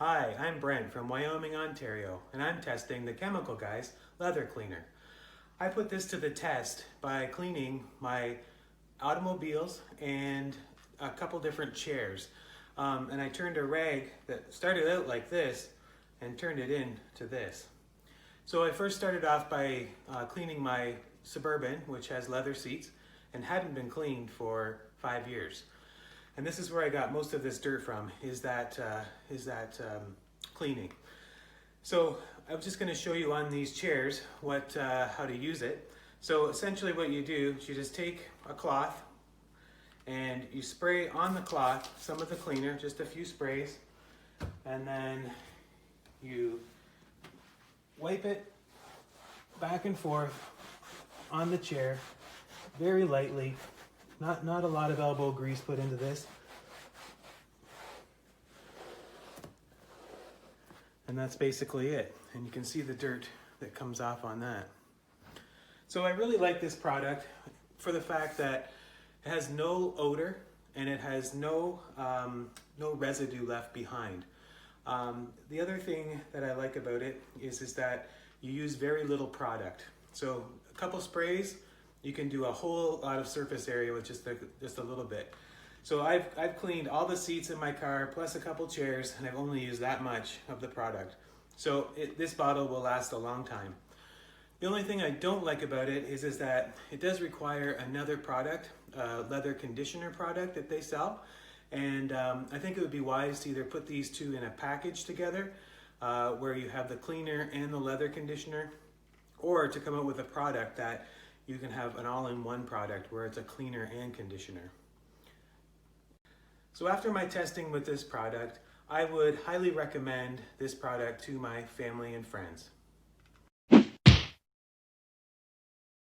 Hi, I'm Brent from Wyoming, Ontario, and I'm testing the Chemical Guys leather cleaner. I put this to the test by cleaning my automobiles and a couple different chairs. And I turned a rag that started out like this and turned it into this. So I first started off by cleaning my Suburban, which has leather seats and hadn't been cleaned for 5 years. And this is where I got most of this dirt from, is that cleaning. So I'm just going to show you on these chairs how to use it. So essentially what you do is you just take a cloth and you spray on the cloth some of the cleaner, just a few sprays, and then you wipe it back and forth on the chair very lightly. Not a lot of elbow grease put into this. And that's basically it. And you can see the dirt that comes off on that. So I really like this product for the fact that it has no odor and it has no residue left behind. The other thing that I like about it is that you use very little product. So a couple sprays, you can do a whole lot of surface area with just a little bit. So I've cleaned all the seats in my car, plus a couple chairs, and I've only used that much of the product. So this bottle will last a long time. The only thing I don't like about it is that it does require another product, a leather conditioner product that they sell. And I think it would be wise to either put these two in a package together, where you have the cleaner and the leather conditioner, or to come up with a product that you can have an all-in-one product where it's a cleaner and conditioner. So after my testing with this product, I would highly recommend this product to my family and friends.